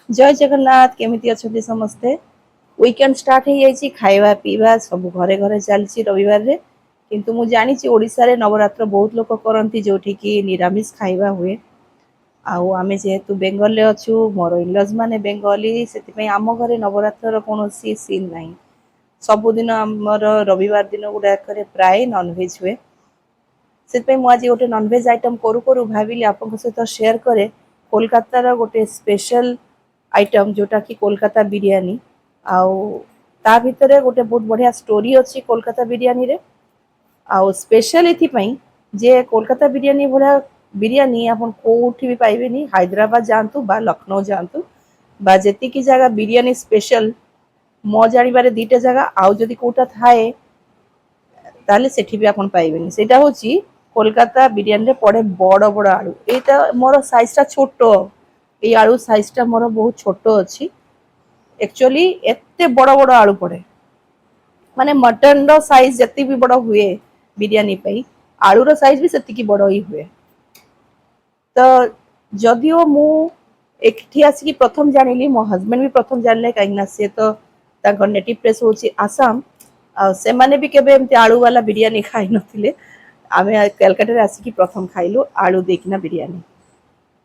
जय जगन्नाथ केमिति अछंती समस्ते। वीकेंड स्टार्ट हो जाइए खाଇବା पीवा सब घरे घरे चलती रविवार रे किंतु मु जानी ओडिशा रे नवरात्र बहुत लोक करती जोठी कि निरामिष खाଇବା हुए आउ आमे जेहेतु बेंगल रे अछु मोर इनलज माने बेंगली सेति आम घरे नवरात्र कौन सीन नहीं सबुदिन आमर रविवार दिन गुड़ा प्राय नॉनवेज हुए से मुझे गोटे नॉनवेज आइटम करू करू भाविली आपन सहित शेयर करे कोलकातार गोटे स्पेशल आइटम जोटा कि कोलकाता बिरयानी आउ ता भितर गोटे बहुत बढ़िया स्टोरी अच्छी कोलकाता बिरयानी रे आउ स्पेशल एथि जे कोलकाता बिरयानी भला बिरयानी आपन कोठी भी पाइबेनी हैदराबाद जानतु बा लखनऊ जानतु बा जेति की जगह बिरयानी स्पेशल मो जानिबारे दीटा जगह आउ जदि कोटा थाए ताले सेठी भी आपन पाइबेनी सेटा होची कोलकाता बिरयानी रे पड़े बड़ बड़ आलू एटा मोर साइज टा छोटो ए आलू साइज टा मोर बहुत छोटो अच्छी एक्चुअली एते बड़ बड़ आलू पड़े माने मटन रो साइज जति भी बड़ हुए बिरयानी पई आलू रो साइज भी सेति की बड़ ही हुए तो जदियो मु एकठी आसी प्रथम जानिली मो हस्बैंड भी प्रथम जानले काइना से तो ताको नेटिव प्लेस होची आसाम आ से माने भी केबे एमती आलू वाला बिरयानी खाइ नथिले आमे कलकत्ता रे आसी प्रथम खाइलु आलू देखिना बिरयानी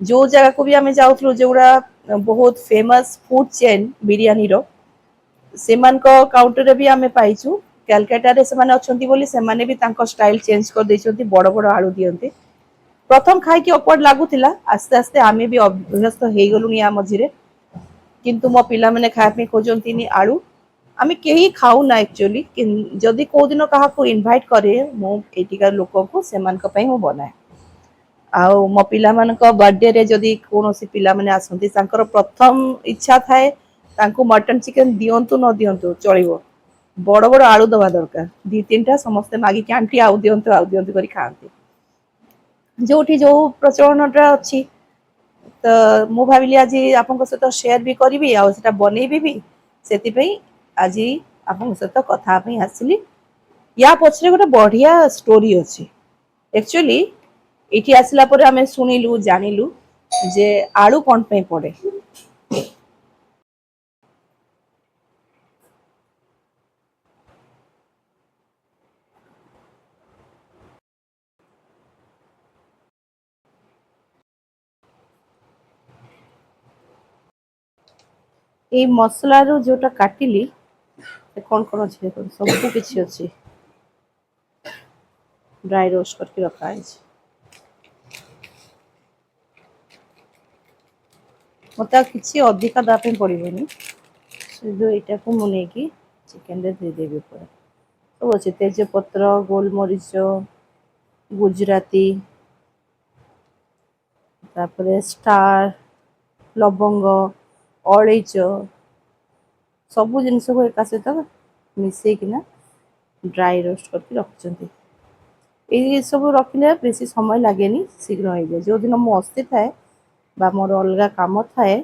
जो जगह को भी आमे जाउथलु जोड़ा बहुत फेमस फूड चेन बिरयानी रो सेमान को काउंटर रे भी आमे पाइछु कलकत्ता रे से माने अछंती बोली से माने भी तांको स्टाइल चेंज कर दैछंती बड़ बड़ आलू दियंती प्रथम खाइ की ऑकवर्ड लागुतिला आस्ते आस्ते आमे भी अभ्यस्त हे गलुनी आ मझिरे किंतु मो पिला माने खाय पे खोजंतीनी आलू आमे केही खाऊ ना एक्चुअली जदि को दिन काहा को इनवाइट करे मो एटिका लोक को सेमान को पई मो बनाए आउ मो पिला मान को बर्थडे रे जदि कोनोसी पिला माने आसंती तांकर प्रथम इच्छा थाए तांको मटन चिकन दियंतु न दियंतु चलिबो बड़ बड़ आलू दबा दरकार दी तीनटा समस्त मागी के आंटी आउ दियंतु करी खाआंती जोठी जो प्रचलनटा अच्छी तो मु भाविली आज आपन सहित शेयर भी करी आ सेटा बनेबी भी सेति पई आज आपन सहित कथा पई आसिली या पछरे गोटे बढ़िया स्टोरी अच्छी एक्चुअली एठी आसिला पर आमे सुनिलु जानिलु जे आलू कोन पे पड़े ए मसला रो जोटा काटिली कौन कौन अच्छे सब किसी अच्छी ड्राई रोस्ट करके रखा है मत किसी अधिका दापे पड़ोनी जो यहाँ को मुझे चिकेन देदेवी पूरा सब अच्छे तेजपत्र गोलमरीच गुजराती तापर स्टार लवंग अलैच सबू जिनस को एक सहित मिसेकिना ड्राई रोस्ट करके रखुंट ये सब रखिले बेसी समय लगे शीघ्र हो जाए जो दिन मु अस्ति थाए बा मोर अलग काम थाए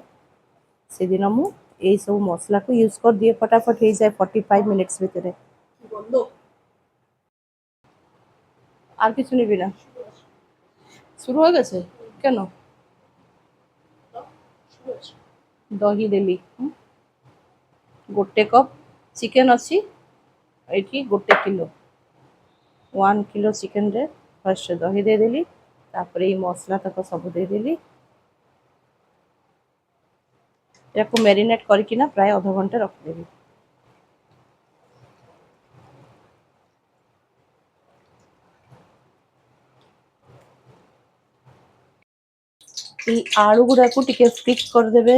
से दिन मु यही सब मसला को यूज कर दिए फटाफट हो जाए 45 मिनिट्स भितर আর কিছু নিবি না শুরু হয়ে গেছে কেন দহি দেলি गोटे कप चिकेन अच्छी ये गोटे किलो 1 किलो चिकेन रे फर्स्ट दही देदेली तापर ये मसला तक सब देदेली या मैरिनेट करके प्राय आधा घंटा रखिदेवी आलू गुड़ा को टिके फ्रिक करदेवे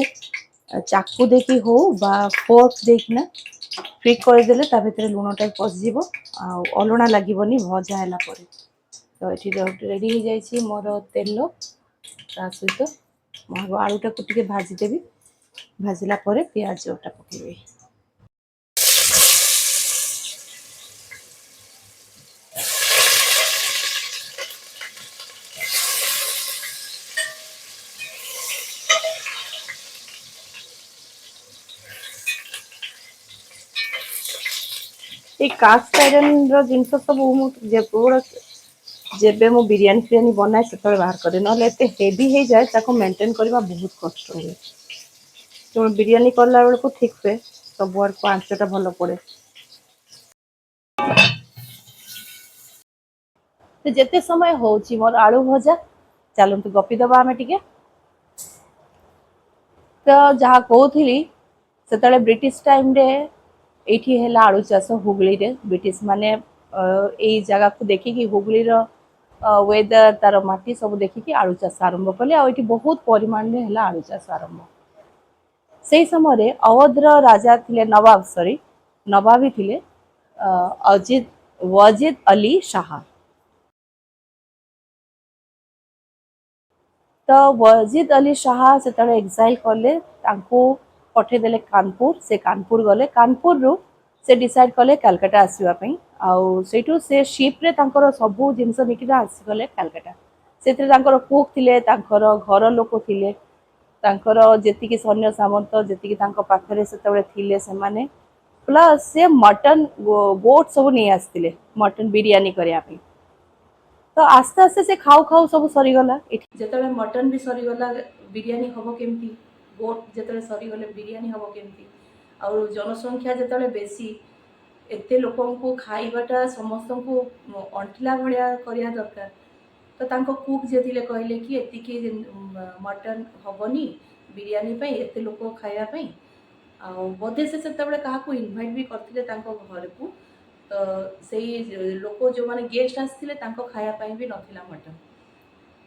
चाकू देखी हो बा फोर्क देखना फ्रिक करदेले ता भितर लुणटा पशिज अलुणा लगे भजा है तो ये रेडी हो जाए मोर तेल ता सहित आलूटा को टिके भाजीदेवी भाजिला पियाजटा पकेबी कास्ट आयरन जिनस सब जेबे मो बिरयानी फिरियानी बनाए से बाहर करे ना हेवी हो जाए मेंटेन करवा बहुत कष्ट हुए जो बिरयानी करला बेलू ठीक से सब आड़ को आंचटा भल पड़े। तो जिते समय होची मोर आलू भजा चलतु गपीदबा आम टे। तो जहाँ कहूली से ब्रिटिश टाइम रे एठी है आलू चाष हुगली रे ब्रिटिश माने यही जगह को देखिकी हुगली वेदर तार माटी सब देखिकी आलू चाष आरंभ कले आठी बहुत परिमाण रे आलू चाष आरंभ। से समय अवधर राजा थिले नवाब सॉरी नवाबी थिले अजीत वजीद अली शाह। तो वजीद अली शाह से एक्साइल कले पठेदेले कानपुर से कानपुर गले कानपुर रु से डिसाइड कले कलकत्ता आसवाई आठू से शिप्रे सबू जिनस निकिना आसीगले कलकत्ता से कुक थिले घर लोक थिले जी सैन्य सामंत जी पाखे से माने प्लस से मटन गोट सब नहीं आसते मटन बिरियानी करने। तो आस्ते आस्ते से खाऊ खाऊ सब सरीगला जो मटन भी सरीगला बिरियानी हम केमती गोट जो सरीगले बिरियानी हम केमती और जनसंख्या जो बेसी एते लोकों को खाइबाटा समस्त को अंटिला भाया करने दरकार। तो तांको कुक जे थिले कहले कि एतिकी मटन हबनी बिरियानी पे एते लोक खाया पे आ बोधे से क्या इनभाइट भी करते घर को। तो से लोक जो माने गेस्ट आसते खायापाई भी नाला मटन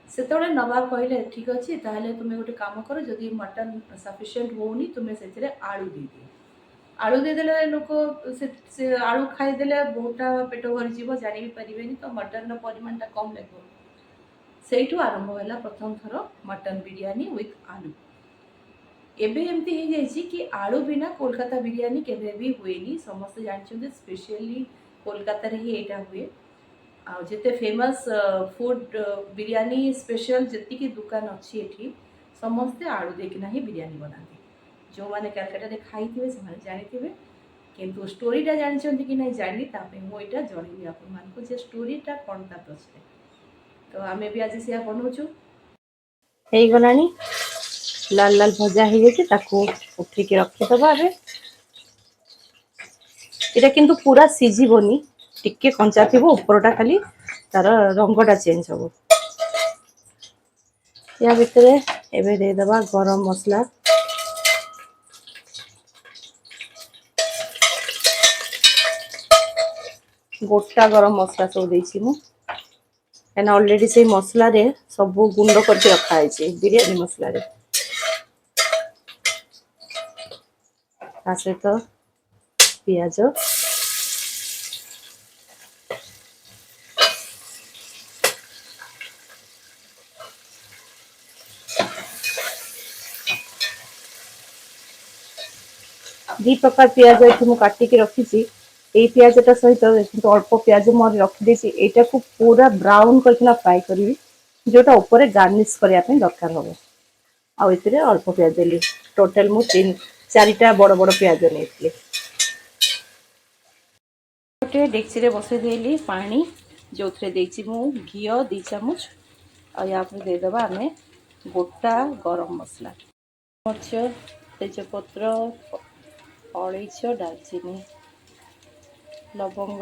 से नवाब कहले ठीक अच्छे ताहले तुम्हें गोटे काम कर जदि मटन सफिशिएंट होनी तुम्हें से आलू दे दियो आलू देदेले लोक से आलू खाईदे बहुटा पेट भरी जानी भी पारे। तो मटन परिमाणटा कम लगे से आरंभ है प्रथम थर मटन बिरियानी विथ आलू। एबे एमती हो जाइए कि आलू बिना कोलकाता बिरियानी केबे भी हुएनी समस्त जानते स्पेशली कोलकाता रे ही एटा हुए आते फेमस फूड बिरियानी स्पेशल जी दुकान अच्छी एठी समस्ते आलू देकिना ही बिरियानी बनाती जो मैंने कलकाता रे खाई थे से जानी थे किंतु स्टोरीटा जानते कि नहीं जानी मुझे जनइबी आपको स्टोरीटा कौन था पछे। तो आम भी आज से बनाऊँ हो गलानी लाल लाल भजा हो गई उठिक रखीदबा एटा किंतु पूरा सीझीबनी टिके कंचा थी उपरटा खाली तार रंगटा चेंज हम या भितर एबे देदबा गरम मसला गोटा गरम मसला सब देछि मु एना ऑलरेडी से मसला रे सब गुंड करके रखा है बिरियानी मसला रे सहित पियाज दी प्रकार पियाज ये काटिकी रखी ये पियाजटा सहित किंतु अल्प पियाज मोर रखी यहाँ को पूरा ब्राउन करके फ्राए करी जोटा ऊपर गार्निश करने दरकार हम आते अल्प पियाज देली टोटाल मु 3-4टा बड़ बड़ पियाज नहीं गोटे डेक्ची बसई देली पानी जो मु घी 2 चामच आ देदबा आम गोटा गरम मसला मर्च तेजपत्र अलैच डालचीनी लवंग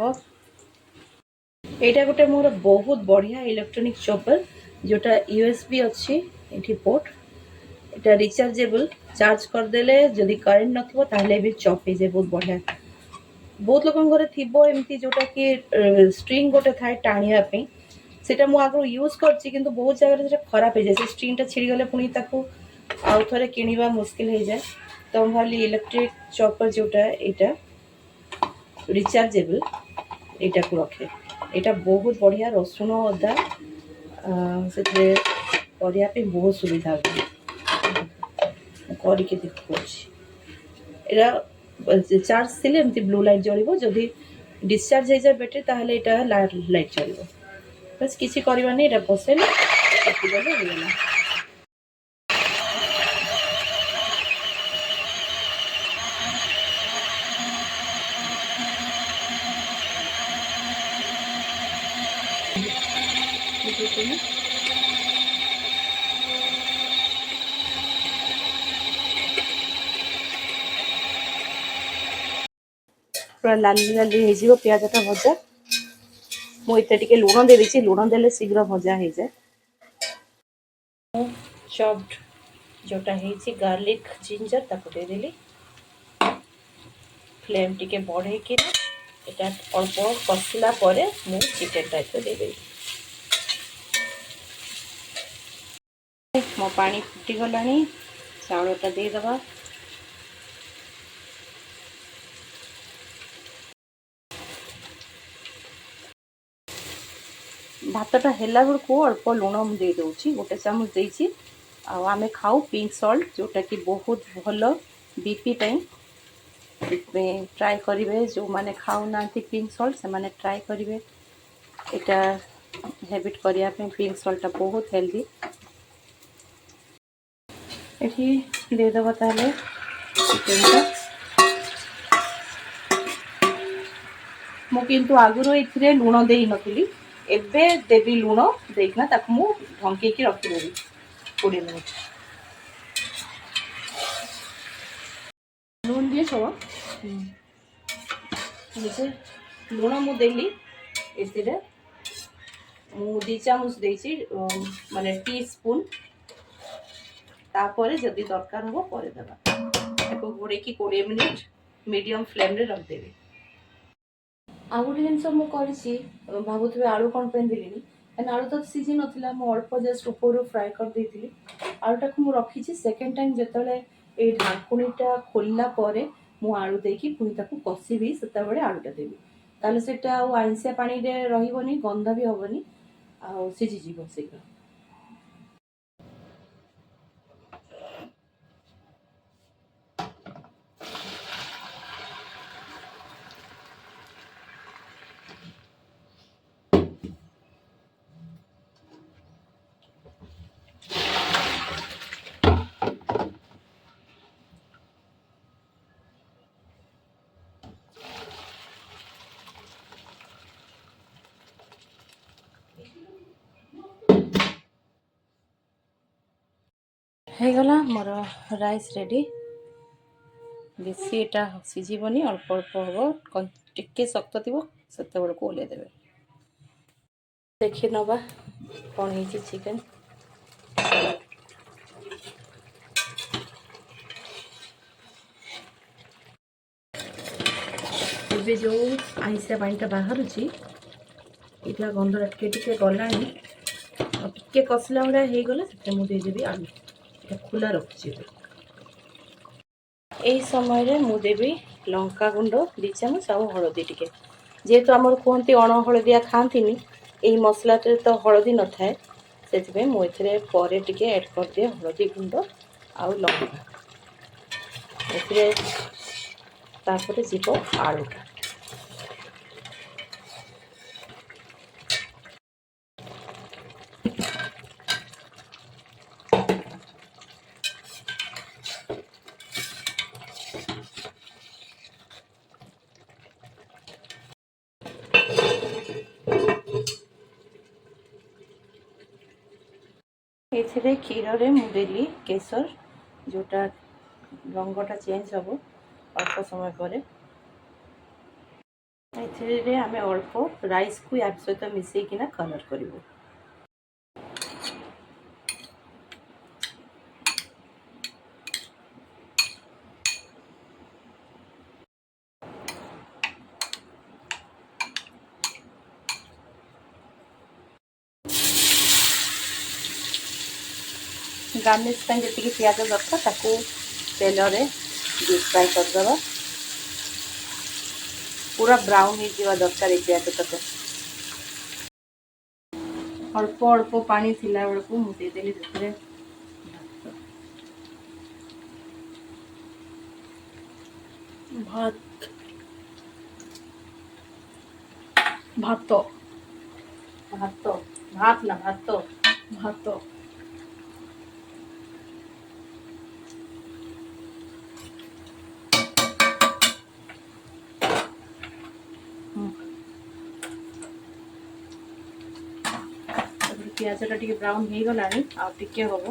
यहाँ गोटे मोर बहुत बढ़िया इलेक्ट्रॉनिक चॉपर जोटा यूएसबी अच्छी ये पोर्ट यहाँ रिचार्जेबल चार्ज करदेले जदि करेन्ट नथिबो ताहले भी चॉप हो जाए बहुत बढ़िया। बहुत लोक घर थी एमती जोटा कि स्ट्रिंग गोटे थाए टाणिया सेटा मु आगु यूज करछि किंतु बहुत जगह से खराब हो जाए से स्ट्रिंगटा छिड़ी गले पुणी ताकू आउ थरे किनिबा मुश्किल हो जाए। तो भाली इलेक्ट्रिक चॉपर जोटा एटा रिचार्जेबल एटा को रखे एटा बहुत बढ़िया रसुण अदा से करने बहुत सुविधा करके देखिए चार्ज थी एमती ब्लू लाइट जलिब जदि डिस्चार्ज हो जाए बैटेरी ताहले एटा लाइट चलो बस किसी करवा नहीं बसैले हो पूरा लाली लाली हो पियाजटा भजा मुझे टे लुण दे देछि लुण देले शीघ्र भजा हो जाए चॉप्ड जोटा है गार्लिक जिंजर ताको दे देली फ्लेम टिके बढ़े कि एटा अल्प कषिला परे मु चिकन टाइप दे देली मो पानी फुटी गलानी चाउलटा दे दबा भातटा हेला बेलू अल्प लुण दे दूची गोटे चामच देछि आमे खाऊ पिंक सॉल्ट जोटा कि बहुत भल बीपी ट्राए करेंगे जो माने खाऊ ना पिंक सॉल्ट से माने ट्राए करेंगे इटा हैबिट करिया पे पिंक सॉल्ट बहुत हेल्दी एठी दे दबा ताले चिकन मु किंतु आगुरो इथिरे लुण देई नथिली एबे देबी लुण देखना ताकू मु ढंके की रखि देबी 20 मिनिट लुण दिए सब मुझे लुण मु देली इथिरे मु 2 चामच देछि माने टी स्पून तापर जदि दरकार हो परे देबा एको घोड़े की 20 मिनिट मीडियम फ्लेम रे रख देबी आ गोटे जिनस मुझे भावुवे आलू कौन पे दिल्ली एंड आलू तो सीझी नाला मुझे अल्प जस्ट ऊपर फ्राए कर देती आलूटा को मुझे रखी सेकेंड टाइम जिते ये ढाकुणीटा खोलला परे मु आलू देकी पुणी ताको कषिबी से आलूटा देवी ताले सेटा आइंसिया पानी रे रहिबनी गंध भी हबनी आ सीझीजिव शीघ्र हो गला मोर राइस रेडी बेसी एटा सीझीबनी अल्प अल्प हम टिके शक्त थी से को ओल्हे देवे देखी नवा कौन है चिकन ଏବେ ଯେଉଁ ଆଇଁଷିଆ ପାଣିଟା ବାହାରୁଛି ଏଇଟା ଗନ୍ଧଟା ଟିକେ ଟିକେ ଗଲାଣି ଆଉ ଟିକେ କଷିଲା ଭଳିଆ ହେଇଗଲେ ସେଥିରେ ମୁଁ ଦେଇଦେବି ଆଳୁ ଏଇଟା ଖୋଲା ରଖୁଛି ଏବେ এই ସମୟରେ ମୁଁ ଦେବି ଲଙ୍କା ଗୁଣ୍ଡ 2 ଚାମଚ ଆଉ ହଳଦୀ ଟିକେ ଯେହେତୁ ଆମର କୁହନ୍ତି ଅଣ ହଳଦିଆ ଖାଆନ୍ତିନି ଏହି ମସଲାରେ ତ ହଳଦୀ ନଥାଏ ସେଥିପାଇଁ ମୁଁ ଏଥିରେ ପରେ ଟିକେ ଆଡ୍ କରିଦିଏ ହଳଦୀ ଗୁଣ୍ଡ ଆଉ ଲଙ୍କା ଏଥିରେ ତାପରେ ଯିବ ଆଳୁଟା एथिरे क्षीर रे मुदेली केसर जोटा रंगटा चेंज हम अल्प समय पर एथिरे आमे अल्प राइस को या सहित मिसेकिना कलर करिवो गार्निश जी पियाज दरकार ताकू तेल रे डीप फ्राई करदे पूरा ब्राउन हो दरकार पियाज तक अल्प अल्प पानी थिला बेलू मुझे देदेली से भात भात भात भात ना भात भात पियाजटा टिके ब्राउन हो गला आगे हम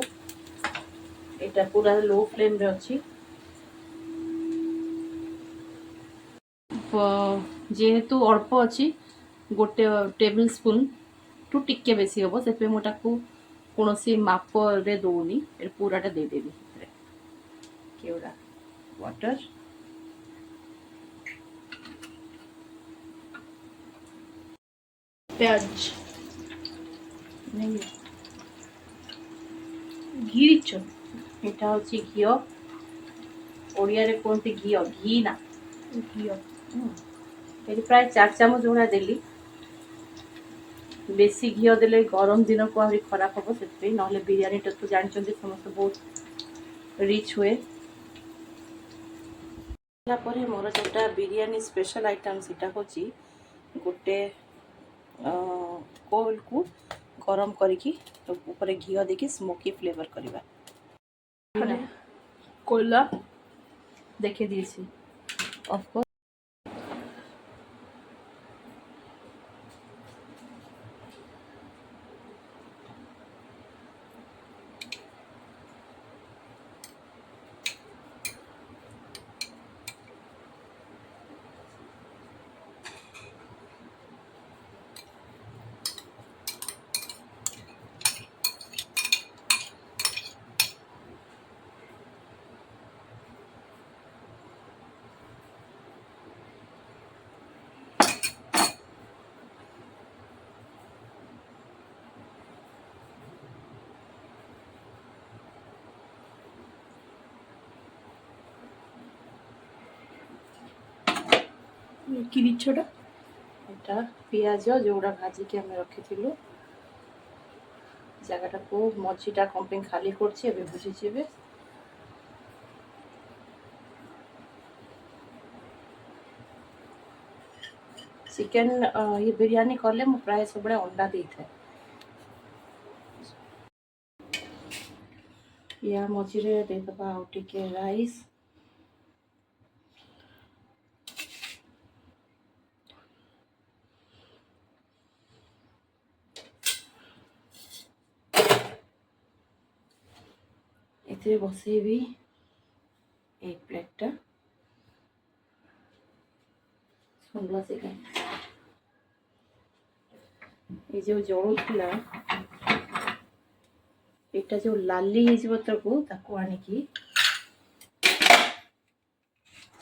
यहाँ पूरा लो फ्लेम रे अच्छी जेहेतु अल्प अच्छी गोटे टेबल स्पून टू टिके बेसी हम से मुझे कौन मापरे दौनी पूराटा देदेवी केवड़ा वाटर प्याज घी यहाँ हूँ घी ओडिया रे कहते घी घी ना घी ये प्राय 4 चामच गुणा देली बेसी घी देले गरम दिन को आहरी खराब हम से ना बिरियानी टा तो जानते समस्त बहुत रिच हुए मोर जोटा बिरियानी स्पेशल आइटम सीटा हूँ गोटे कोल को गरम करके ऊपर घी देके स्मोकी फ्लेवर करवा कोयला देखे दिए ऑफकोर्स किरिछोटा एटा पियाज जोड़ा भाजिकी आम रखी जगटा को मझीटा कंपनी खाली कर बुझीजे चिकेन ये बिरियानी कले मु प्राय सब अंडा दे था या मझीरे देदबा आउ टिके राइस इतने बसैबी एक प्लेटा सुनला से ये जो जड़ू थिला एटा जो लाली को ताको आनिकी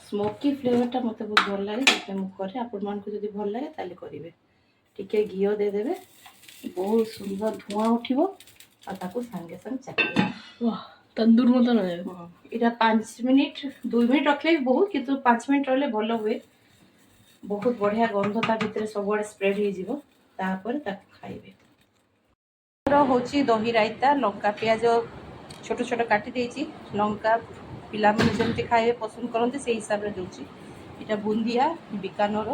स्मोकी फ्लेवरटा मत बहुत भल लगे मुझे आपण मान को जब भल लगे ताले करेंगे टिके घी देदेवे बहुत सुंदर धुआं उठिबो आ ताको संगे संग चखिबे वाह तंदूर मत ना 5 मिनिट 2 मिनिट रखले बहुत किंतु 5 मिनिट रहले भल हुए बहुत बढ़िया गंध ता भीतर सब स्प्रेड हो जीवो तापर ताको खाइबे होची दही रायता लंका प्याज छोट छोट काटी देछि लंका पिला मन जमते खाइबे पसंद करते से हिसाब रे दोछि इटा बुंदिया बिकानर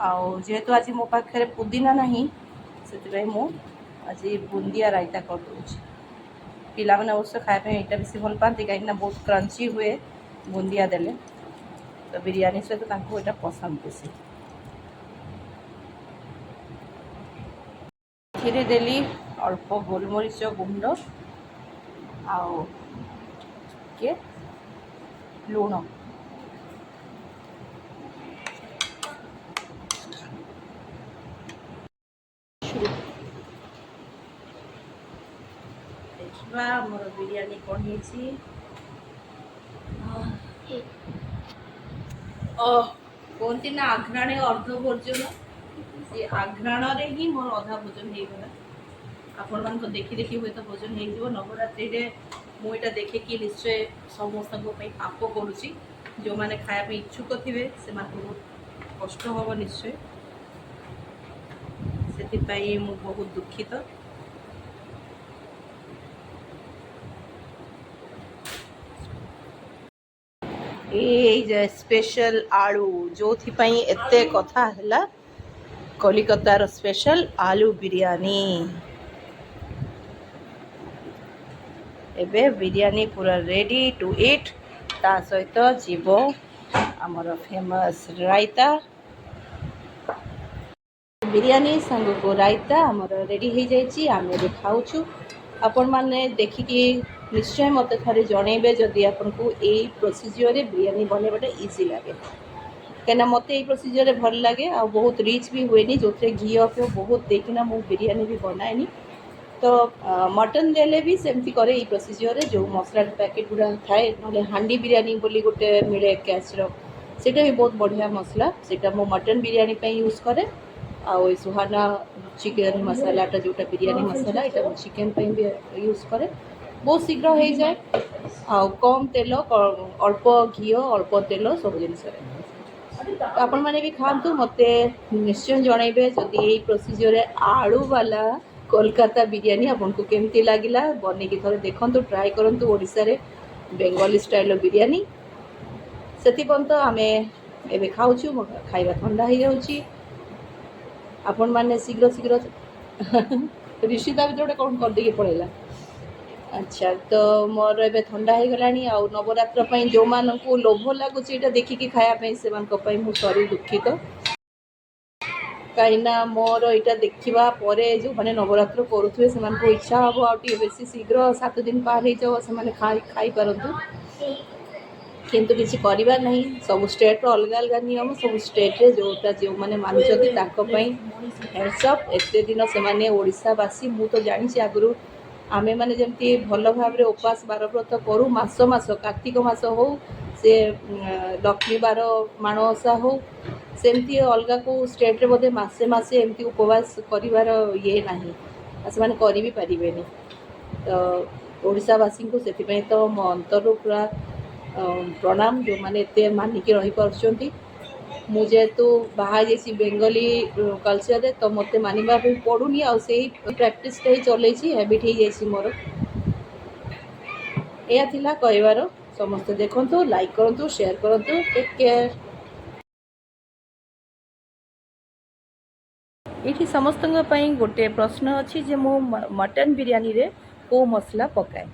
आउ जेहेतु आज मो पाखे पुदीना नहीं से मु आज बुंदिया रायता कर दूछि पिला माने अवश्य खाइबे एटा बेसी भल पाती कहीं बहुत क्रंची हुए बुंदिया देले तो बिरियानी सहित तांको एटा पसंद बेसी खीरे देली अल्प गोलमरीच गुंड आउ के लुण देखा मोर बिरियानी कौन है कहती ना आघ्राणे अर्ध भोजन से आघ्राण ही मोर अधा भोजन हो गला आपण मान देखी देखी हुए तो भोजन हो नवरात्रि मुझा देखे कि निश्चय समस्त पाप करुच्ची जो मैंने खाया इच्छुक थे से बहुत कष्ट हम निश्चय से बहुत दुखित ये स्पेशल आलू जो एते कथा है कलिकतार स्पेशल आलू बिरियानी एबे बिरियानी पूरा रेडी टू इट ता सहित जीव आमर फेमस रायता बिरियानी संग को रायता आमर रेडी हो जाइए आम ए खाऊँ आपण मैंने देखिकी निश्चय मत थे जनइबे जदि आपन को यही प्रोसीजर बिरियानी बनवाटा इजी लगे कहीं मत ये प्रोसीजर भल लगे आ बहुत रिच भी हुए जो घी अफिओ बहुत देखना मु बिरियानी भी बनाएनी तो मटन देले भी सेमती करे ये प्रोसीजर जो मसला पैकेट गुड़ा थाए ना हांडी बिरियानी बोली गोटे मिले कैचर सेटा भी बहुत बढ़िया मसला सेटा मो मटन बिरियानी पे यूज करे आउ सुहाना चिकेन मसालाटा जोटा बिरियानी मसाला यहाँ चिकेन पे भी यूज करे बहुत शीघ्र हो जाए आ कम तेल अल्प घी अल्प तेल सब जिनस आपण मैंने भी खातु मत निश्चय जनइबे जदि यही प्रोसीजर आलू वाला कोलकाता बिरियानी आपको केमती लगिला बन थोड़े देखु ट्राए करूँ ओडिशा रे बेंगली स्टाइल बिरियानी से आम एवं खाऊ खाଇବା ठंडा हो जाऊँगी आपण मैंने शीघ्र शीघ्र ऋषिता भी गोटे कौन करदे पड़ेगा अच्छा तो मोर ए ठंडा हो गला आ नवरात्र जो मान को लोभ लगुच ये देखिकी खायापी से सरी दुखित कहीं मोर यहाँ देखा जो मैंने नवरात्र करुवे से इच्छा हम आगे बेसी शीघ्र 7 दिन पार हो जाओ से खाई पारतु किंतु किसी करार नहीं सब स्टेट अलग अलग नियम सब स्टेट रे जोटा जो मैंने मानुंट हेल्सअप एत दिन से ओडावासी मु तो जानी आगु आमे माने जमती भल भाव में उपास बार व्रत करूँ मास कार्तिक मास हो से लक्ष्मी बार माणवसा हो सेमती अलग को स्टेट रे बोधे मसे मसे एमती उपवास करिवार ये नहीं से माने करि भी पारिबे तो ओडिशावासी को से तो मो अंतर पूरा प्रणाम जो मैंने एत मानिकी रही पार्टी मु जेहेतु बाहर जैसी बेंगली कल्चर रे तो मत मानवा पड़ूनी आ प्रैक्टिस चल हैबिट हो जाए मोर यह कहबार समस्त देखु लाइक करूँ शेयर करूँ टेक केयर ये समस्त गोटे प्रश्न अच्छी जे मु मटन बिरियानी रे को मसला पकाए